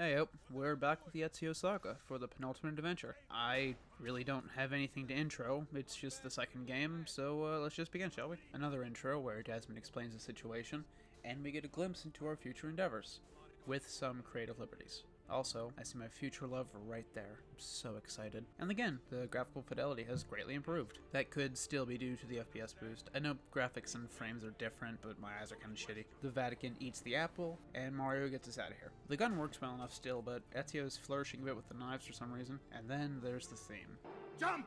Hey, we're back with the Ezio saga for the penultimate adventure. I really don't have anything to intro, it's just the second game, so let's just begin, shall we? Another intro where Desmond explains the situation, and we get a glimpse into our future endeavors, with some creative liberties. Also, I see my future love right there. I'm so excited. And again, the graphical fidelity has greatly improved. That could still be due to the FPS boost. I know graphics and frames are different, but my eyes are kind of shitty. The Vatican eats the apple, and Mario gets us out of here. The gun works well enough still, but Ezio's flourishing a bit with the knives for some reason. And then there's the theme. Jump!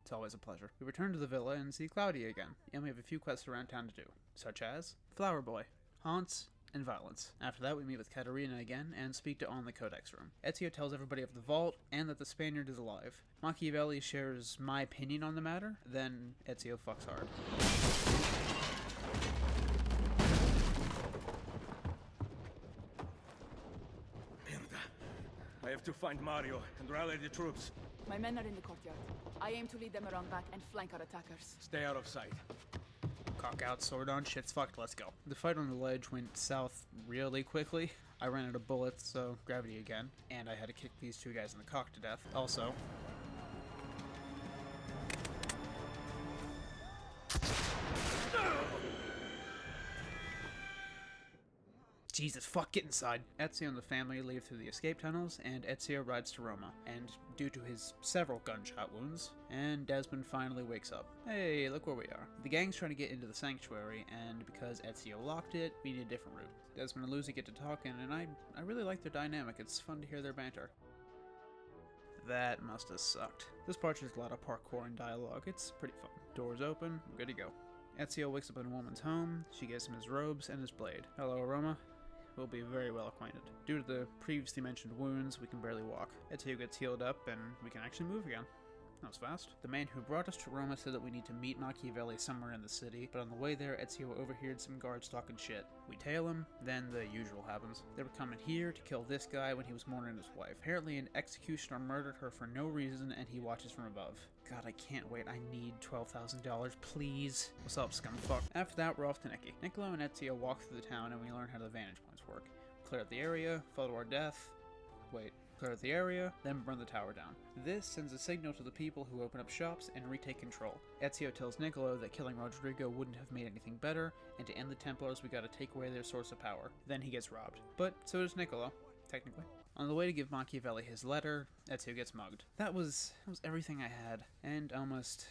It's always a pleasure. We return to the villa and see Claudia again, and we have a few quests around town to do, such as Flower Boy, Haunts, and Violence. After that, we meet with Katerina again and speak to on the Codex room. Ezio tells everybody of the vault and that the Spaniard is alive. Machiavelli shares my opinion on the matter, then Ezio fucks hard. Merda. I have to find Mario and rally the troops. My men are in the courtyard. I aim to lead them around back and flank our attackers. Stay out of sight. Cock out, sword on, shit's fucked, let's go. The fight on the ledge went south really quickly. I ran out of bullets, so gravity again, and I had to kick these two guys in the cock to death. Also, Jesus, fuck, get inside. Ezio and the family leave through the escape tunnels, and Ezio rides to Roma, and due to his several gunshot wounds, and Desmond finally wakes up. Hey, look where we are. The gang's trying to get into the sanctuary, and because Ezio locked it, we need a different route. Desmond and Lucy get to talking, and I really like their dynamic. It's fun to hear their banter. That must have sucked. This part has a lot of parkour and dialogue. It's pretty fun. Doors open, we're good to go. Ezio wakes up in a woman's home. She gives him his robes and his blade. Hello, Roma. We'll be very well acquainted. Due to the previously mentioned wounds, we can barely walk. Ezio gets healed up, and we can actually move again. That was fast. The man who brought us to Roma said that we need to meet Machiavelli somewhere in the city, but on the way there, Ezio overheard some guards talking shit. We tail him, then the usual happens. They were coming here to kill this guy when he was mourning his wife. Apparently an executioner murdered her for no reason, and he watches from above. God, I can't wait. I need $12,000, please. What's up, scumfuck? After that, we're off to Nicky. Niccolo and Ezio walk through the town, and we learn how the vantage points work. Clear out the area, fall to our death. Clear out the area, then burn the tower down. This sends a signal to the people who open up shops and retake control. Ezio tells Niccolo that killing Rodrigo wouldn't have made anything better, and to end the Templars we gotta take away their source of power. Then he gets robbed. But so does Niccolo, technically. On the way to give Machiavelli his letter, Ezio gets mugged. That was everything I had, and almost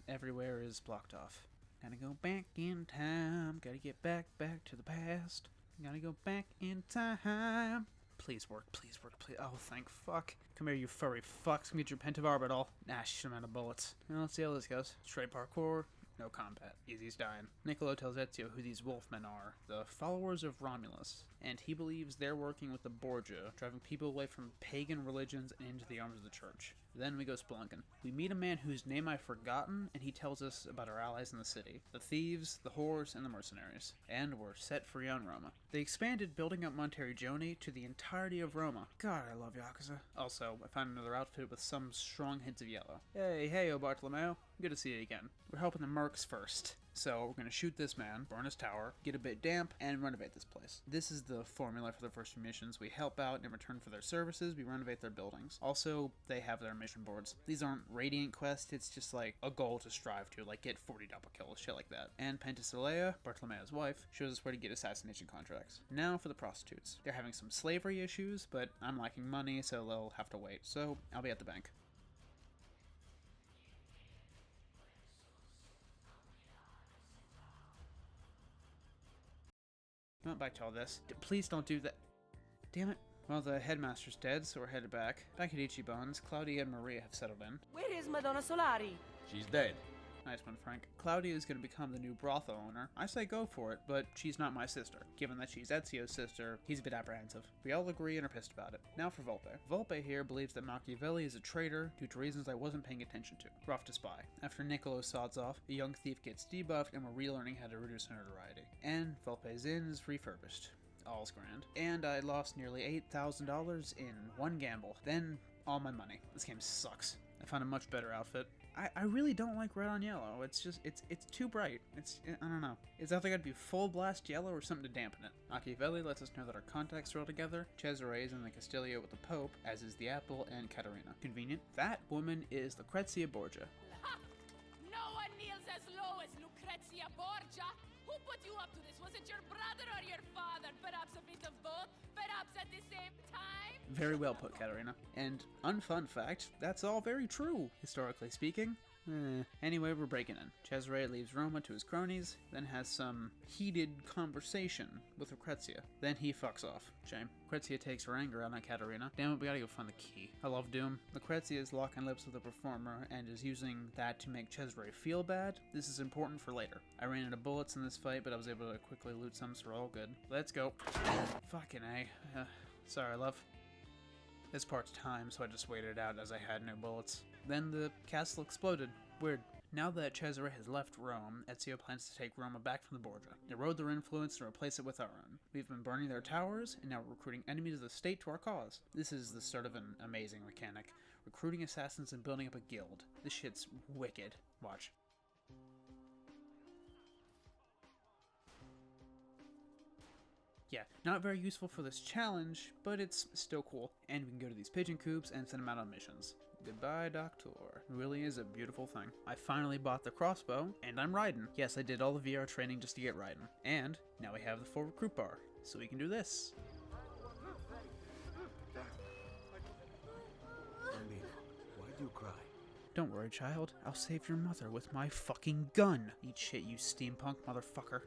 everywhere is blocked off. Gotta go back in time, gotta get back to the past. Gotta go back in time. Please work, please. Oh, thank fuck. Come here, you furry fucks. Come get your pentabarbitol. Nah, shit, I'm out of bullets. Well, let's see how this goes. Straight parkour, no combat. Easy's dying. Niccolo tells Ezio who these wolfmen are, the followers of Romulus, and he believes they're working with the Borgia, driving people away from pagan religions and into the arms of the church. Then we go spelunking. We meet a man whose name I've forgotten, and he tells us about our allies in the city. The thieves, the whores, and the mercenaries. And we're set free on Roma. They expanded building up Monteriggioni to the entirety of Roma. God, I love Yakuza. Also, I found another outfit with some strong hints of yellow. Hey, Bartolomeo. Good to see you again. We're helping the mercs first. So we're going to shoot this man, burn his tower, get a bit damp, and renovate this place. This is the formula for the first few missions. We help out, and in return for their services, we renovate their buildings. Also, they have their mission boards. These aren't radiant quests, it's just like a goal to strive to, like get 40 double kills, shit like that. And Penthesilea, Bartolomeo's wife, shows us where to get assassination contracts. Now for the prostitutes. They're having some slavery issues, but I'm lacking money, so they'll have to wait. So I'll be at the bank. Not back to all this. Please don't do that. Damn it. Well, the headmaster's dead, so we're headed back. Back at Ichiban's, Claudia and Maria have settled in. Where is Madonna Solari? She's dead. Nice one, Frank. Claudia is going to become the new brothel owner. I say go for it, but she's not my sister. Given that she's Ezio's sister, he's a bit apprehensive. We all agree and are pissed about it. Now for Volpe. Volpe here believes that Machiavelli is a traitor due to reasons I wasn't paying attention to. We're off to spy. After Niccolo sods off, a young thief gets debuffed and we're relearning how to reduce notoriety. And Volpe's inn is refurbished. all's grand. And I lost nearly $8,000 in one gamble. Then all my money. This game sucks. I found a much better outfit. I really don't like red on yellow. It's just, it's too bright. I don't know. It's either gotta be full blast yellow or something to dampen it. Machiavelli lets us know that our contacts are all together. Cesare is in the Castillo with the Pope, as is the Apple and Caterina. Convenient. That woman is Lucrezia Borgia. Ha! No one kneels as low as Lucrezia Borgia. Who put you up to this? Was it your brother or your father? Perhaps a bit of both? Perhaps at the same time? Very well put, Caterina. And unfun fact, that's all very true, historically speaking. Anyway, we're breaking in. Cesare leaves Roma to his cronies, then has some heated conversation with Lucrezia. Then he fucks off. Shame. Lucrezia takes her anger out on Caterina. Damn it, we gotta go find the key. I love Doom. Lucrezia is locking lips with the performer and is using that to make Cesare feel bad. This is important for later. I ran out of bullets in this fight, but I was able to quickly loot some, so we're all good. Let's go. Fucking A. Sorry, love. This part's time, so I just waited it out as I had no bullets. Then the castle exploded. Weird. Now that Cesare has left Rome, Ezio plans to take Roma back from the Borgia, erode their influence and replace it with our own. We've been burning their towers, and now we're recruiting enemies of the state to our cause. This is the start of an amazing mechanic. Recruiting assassins and building up a guild. This shit's wicked. Watch. Yeah, not very useful for this challenge, but it's still cool. And we can go to these pigeon coops and send them out on missions. Goodbye, Doctor. It really is a beautiful thing. I finally bought the crossbow, and I'm riding. Yes, I did all the VR training just to get riding. And now we have the full recruit bar, so we can do this. Bambino, why do you cry? Don't worry, child. I'll save your mother with my fucking gun. Eat shit, you steampunk motherfucker.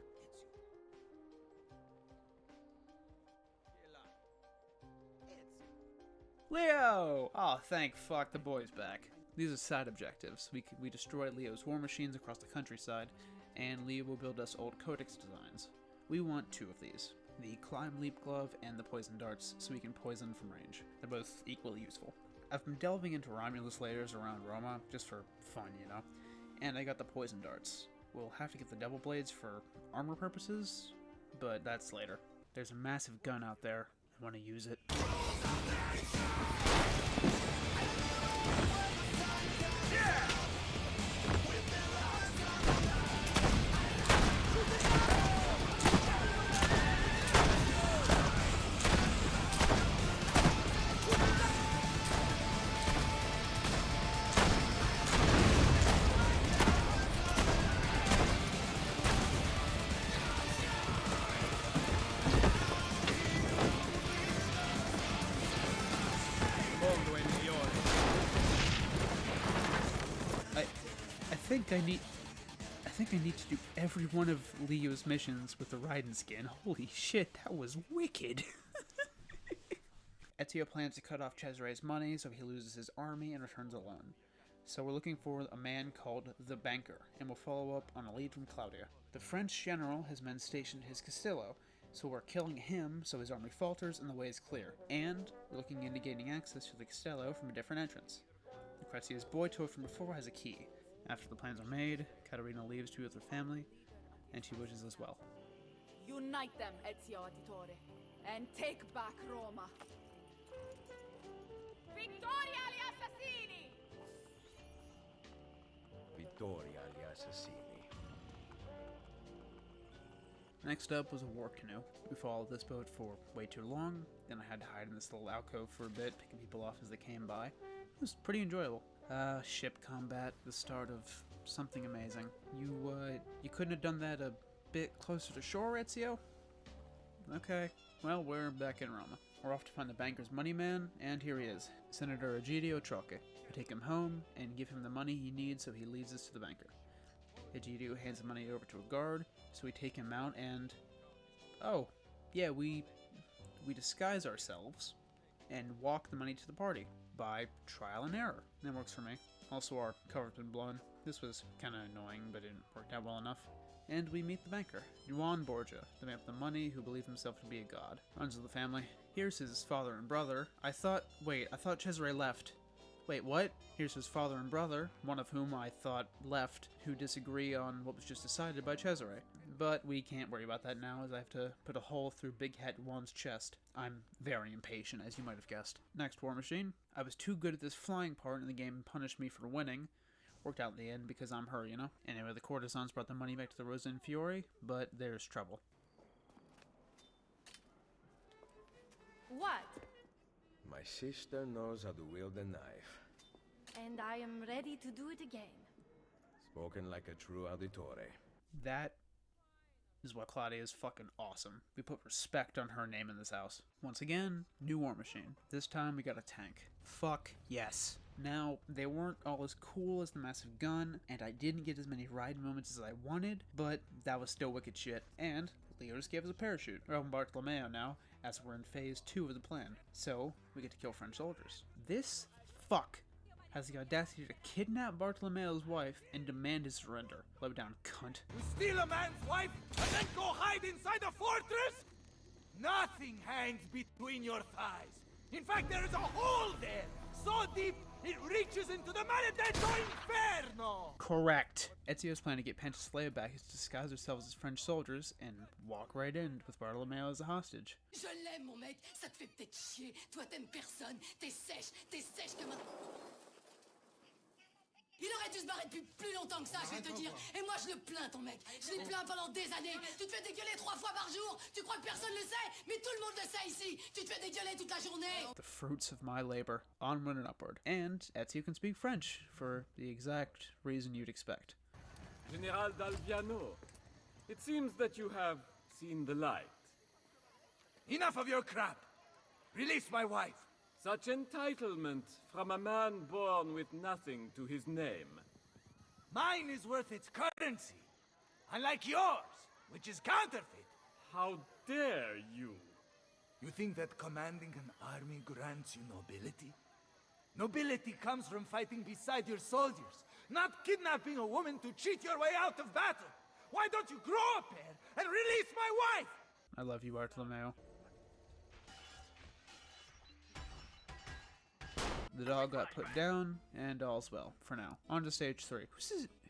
Leo! Oh, thank fuck, the boy's back. These are side objectives. We destroy Leo's war machines across the countryside, and Leo will build us old codex designs. We want 2 of these. The Climb Leap Glove and the Poison Darts, so we can poison from range. They're both equally useful. I've been delving into Romulus layers around Roma, just for fun, you know? And I got the Poison Darts. We'll have to get the Devil Blades for armor purposes, but that's later. There's a massive gun out there. I want to use it. I think I need to do every one of Leo's missions with the Raiden skin. Holy shit, that was wicked. Ezio plans to cut off Cesare's money so he loses his army and returns alone. So we're looking for a man called the Banker, and we'll follow up on a lead from Claudia. The French general has men stationed at his Castillo, so we're killing him so his army falters and the way is clear. And we're looking into gaining access to the Castello from a different entrance. Lucrezia's boy toy from before has a key. After the plans are made, Caterina leaves to be with her family, and she wishes us well. Unite them, Ezio Auditore, and take back Roma. Vittoria agli assassini! Vittoria agli assassini. Next up was a war canoe. We followed this boat for way too long, then I had to hide in this little alcove for a bit, picking people off as they came by. It was pretty enjoyable. Ship combat, the start of something amazing. You couldn't have done that a bit closer to shore, Ezio? Okay, well, we're back in Roma. We're off to find the banker's money man, and here he is, Senator Egidio Troche. We take him home and give him the money he needs so he leads us to the banker. Egidio hands the money over to a guard, so we take him out and... Oh, yeah, we disguise ourselves and walk the money to the party by trial and error. That works for me. Also, our cover's been blown. This was kind of annoying, but it worked out well enough. And we meet the banker, Juan Borgia, the man with the money who believes himself to be a god. Runs with the family. Here's his father and brother. I thought Cesare left. Wait, what? Here's his father and brother, one of whom I thought left, who disagree on what was just decided by Cesare. But we can't worry about that now, as I have to put a hole through Big Hat Juan's chest. I'm very impatient, as you might have guessed. Next, War Machine. I was too good at this flying part, and the game punished me for winning. Worked out in the end because I'm her, you know? Anyway, the courtesans brought the money back to the Rosa and Fiore, but there's trouble. What? My sister knows how to wield a knife. And I am ready to do it again. Spoken like a true auditore. That is why Claudia is fucking awesome. We put respect on her name in this house. Once again, new War Machine. This time we got a tank. Fuck yes. Now, they weren't all as cool as the massive gun, and I didn't get as many ride moments as I wanted, but that was still wicked shit. And Leo just gave us a parachute. We're on Bartolomeo now, as we're in phase 2 of the plan. So, we get to kill French soldiers. This fuck has the audacity to kidnap Bartolomeo's wife and demand his surrender. Low down, cunt. You steal a man's wife and then go hide inside a fortress? Nothing hangs between your thighs. In fact, there is a hole there, so deep it reaches into the maledetto inferno! Correct. Ezio's plan to get Pantasilea back is to disguise ourselves as French soldiers and walk right in with Bartolomeo as a hostage. Je l'aime, mon mec. Ça te fait peut-être chier. Toi, t'aimes personne. T'es sèche comme un... Il aurait dû se barrer depuis plus longtemps que ça, je vais te dire. Et moi, je le plains, ton mec. Je l'ai plaint pendant des années. Tu te fais dégueuler 3 fois par jour. Tu crois que personne le sait? Mais tout le monde le sait ici. Tu te fais dégueuler toute la journée. The fruits of my labor. Onward and upward. And Ezio can speak French, for the exact reason you'd expect. General Dalviano, it seems that you have seen the light. Enough of your crap! Release my wife! Such entitlement from a man born with nothing to his name. Mine is worth its currency, unlike yours, which is counterfeit. How dare you? You think that commanding an army grants you nobility? Nobility comes from fighting beside your soldiers, not kidnapping a woman to cheat your way out of battle. Why don't you grow up here and release my wife? I love you, Bartolomeo. The dog got put down, and all's well, for now. On to stage 3.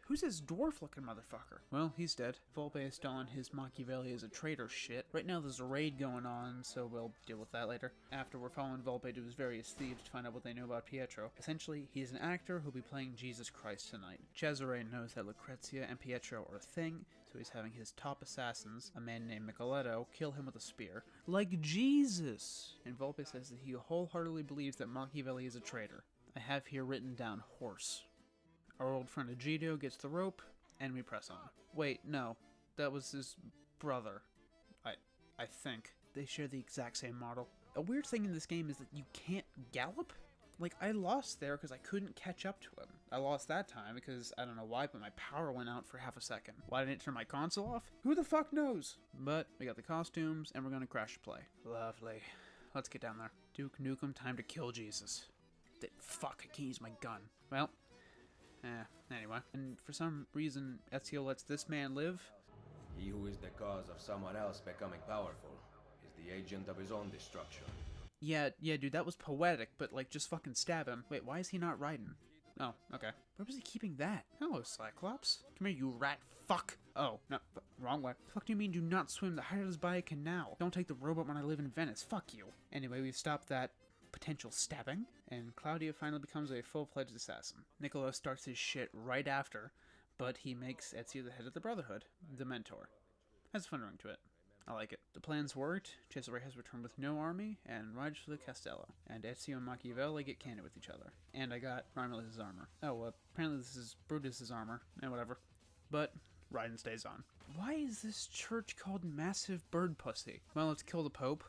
Who's this dwarf-looking motherfucker? Well, he's dead. Volpe is still on his Machiavelli as a traitor shit. Right now there's a raid going on, so we'll deal with that later. After, we're following Volpe to his various thieves to find out what they know about Pietro. Essentially, he's an actor who'll be playing Jesus Christ tonight. Cesare knows that Lucrezia and Pietro are a thing, so he's having his top assassins, a man named Micheletto, kill him with a spear. Like Jesus! And Volpe says that he wholeheartedly believes that Machiavelli is a traitor. I have here written down horse. Our old friend Egidio gets the rope, and we press on. Wait, no. That was his brother. I think. They share the exact same model. A weird thing in this game is that you can't gallop? Like, I lost there because I couldn't catch up to him. I lost that time because, I don't know why, but my power went out for half a second. Why didn't it turn my console off? Who the fuck knows? But we got the costumes, and we're gonna crash play. Lovely. Let's get down there. Duke Nukem, time to kill Jesus. Fuck, I can't use my gun. Well, anyway. And for some reason, Ezio lets this man live. He who is the cause of someone else becoming powerful is the agent of his own destruction. Yeah, dude, that was poetic, but, like, just fucking stab him. Wait, why is he not riding? Oh, okay. Where was he keeping that? Hello, Cyclops. Come here, you rat fuck. Oh, no, wrong way. The fuck do you mean do not swim? The height is by a canal. Don't take the rowboat when I live in Venice. Fuck you. Anyway, we've stopped that potential stabbing, and Claudia finally becomes a full-fledged assassin. Niccolo starts his shit right after, but he makes Ezio the head of the Brotherhood, the mentor. Has a fun ring to it. I like it. The plan's worked, Cesare has returned with no army, and rides for the Castello. And Ezio and Machiavelli get candid with each other. And I got Romulus' armor. Oh, apparently this is Brutus' armor, and whatever. But, Raiden stays on. Why is this church called Massive Bird Pussy? Well, let's kill the Pope.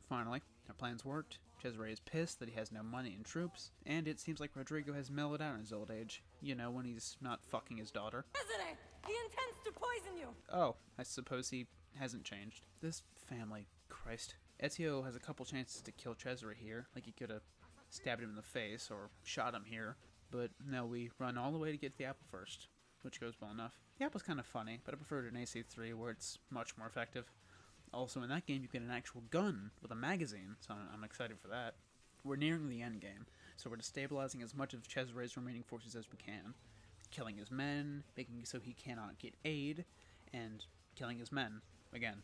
Finally. Our plan's worked. Cesare is pissed that he has no money and troops, and it seems like Rodrigo has mellowed out in his old age. You know, when he's not fucking his daughter. Cesare! He intends to poison you! Oh, I suppose he hasn't changed. This family, Christ. Ezio has a couple chances to kill Cesare here, like he could have stabbed him in the face or shot him here, but no, we run all the way to get to the apple first, which goes well enough. The apple's kind of funny, but I prefer it in AC3 where it's much more effective. Also, in that game, you get an actual gun with a magazine, so I'm excited for that. We're nearing the end game, so we're destabilizing as much of Cesare's remaining forces as we can, killing his men, making so he cannot get aid, and killing his men again.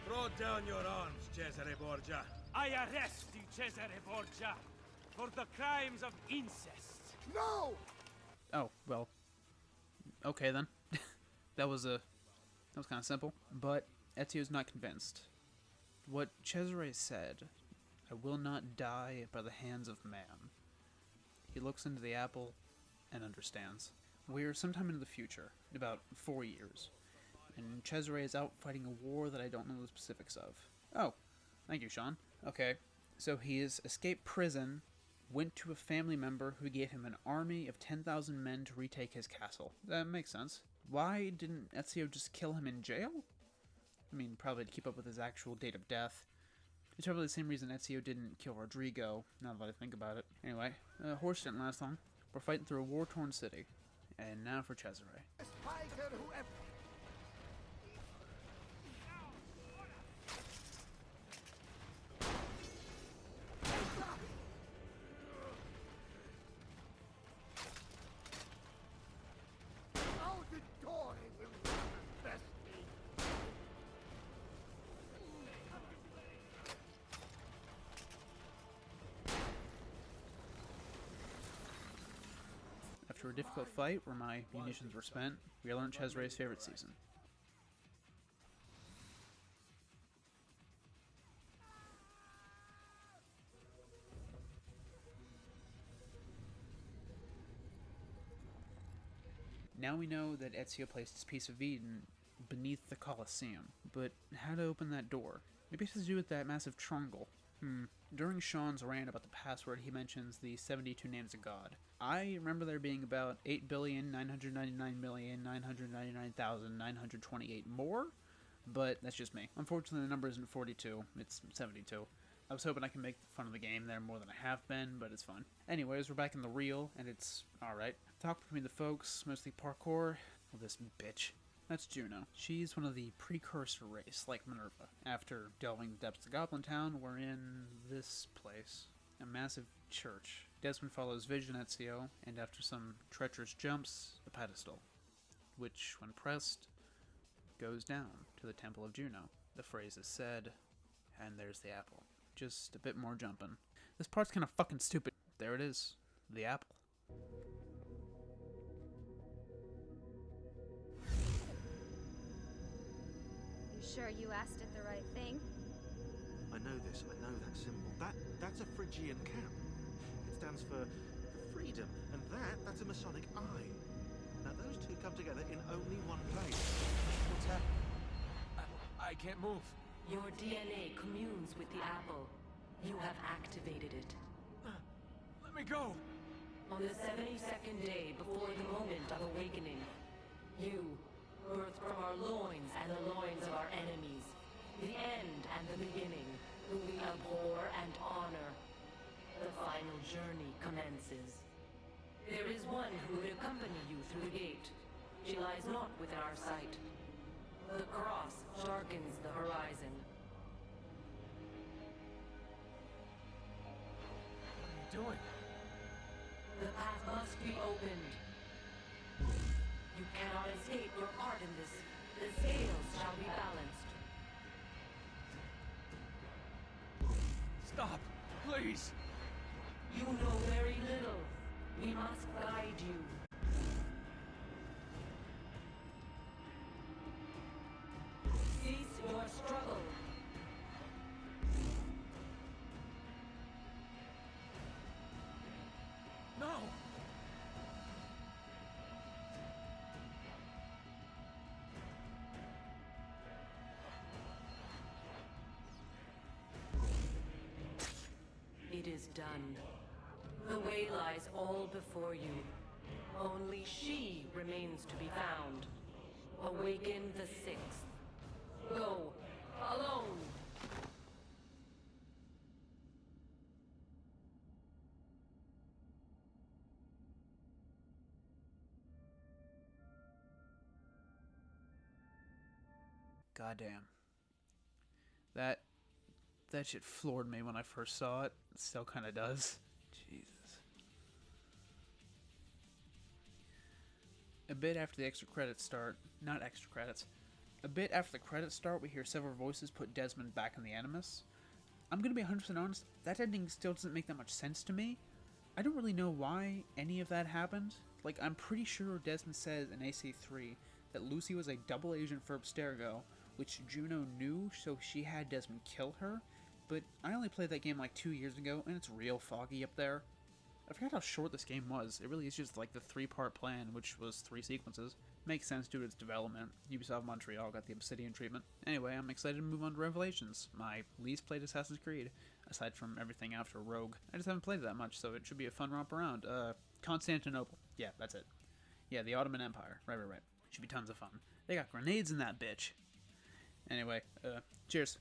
Throw down your arms, Cesare Borgia. I arrest you, Cesare Borgia, for the crimes of incest. No! Oh, well, okay then. that was kind of simple. But Ezio's not convinced. What Cesare said, "I will not die by the hands of man." He looks into the apple and understands. We're sometime into the future, about 4 years, and Cesare is out fighting a war that I don't know the specifics of. Oh, thank you, Sean. Okay, so he has escaped prison, went to a family member who gave him an army of 10,000 men to retake his castle. That makes sense. Why didn't Ezio just kill him in jail? I mean, probably to keep up with his actual date of death. It's probably the same reason Ezio didn't kill Rodrigo, now that I think about it. Anyway, horse didn't last long. We're fighting through a war-torn city. And now for Cesare. Fighter whoever. Auditory will best me. After a difficult fight where my munitions were spent, we learned Cesare's favorite season. Now we know that Ezio placed his piece of Eden beneath the Colosseum, but how to open that door? Maybe it has to do with that massive triangle. During Sean's rant about the password, he mentions the 72 names of God. I remember there being about 8,999,999,928 more, but that's just me. Unfortunately, the number isn't 42, it's 72. I was hoping I can make fun of the game there more than I have been, but it's fun. Anyways, we're back in the real, and it's alright. Talk between the folks, mostly parkour. Well, this bitch. That's Juno. She's one of the precursor race, like Minerva. After delving the depths of Goblin Town, we're in this place. A massive church. Desmond follows Vision Ezio, and after some treacherous jumps, a pedestal, which, when pressed, goes down to the Temple of Juno. The phrase is said, and there's the apple. Just a bit more jumping. This part's kind of fucking stupid. There it is. The apple. Sure you asked it the right thing? I know this, I know that symbol. That's a Phrygian cap. It stands for freedom, and that's a Masonic eye. Now those two come together in only one place. What's happening? I can't move. Your DNA communes with the apple. You have activated it. Let me go! On the 72nd day before the moment of awakening, you, birthed from our loins and the loins of our enemies, the end and the beginning, whom we abhor and honor. The final journey commences. There is one who would accompany you through the gate. She lies not within our sight. The cross darkens the horizon. What are you doing? The path must be opened. You cannot escape your part in this. The scales shall be balanced. Stop! Please! You know very little. We must guide you. Cease your struggle. No! It is done. The way lies all before you. Only she remains to be found. Awaken the 6th. Go, alone! Goddamn. That shit floored me when I first saw it. It still kind of does. Jesus. A bit after the extra credits start, not extra credits, A bit after the credits start, we hear several voices put Desmond back in the Animus. I'm gonna be 100% honest, that ending still doesn't make that much sense to me. I don't really know why any of that happened. Like, I'm pretty sure Desmond says in AC3 that Lucy was a double agent for Abstergo, which Juno knew, so she had Desmond kill her, but I only played that game like 2 years ago, and it's real foggy up there. I forgot how short this game was. It really is just like the 3-part plan, which was 3 sequences. Makes sense due to its development. Ubisoft Montreal got the Obsidian treatment. Anyway, I'm excited to move on to Revelations, my least played Assassin's Creed, aside from everything after Rogue. I just haven't played it that much, so it should be a fun romp around. Constantinople. Yeah, that's it. Yeah, the Ottoman Empire. Right. Should be tons of fun. They got grenades in that bitch. Anyway, cheers.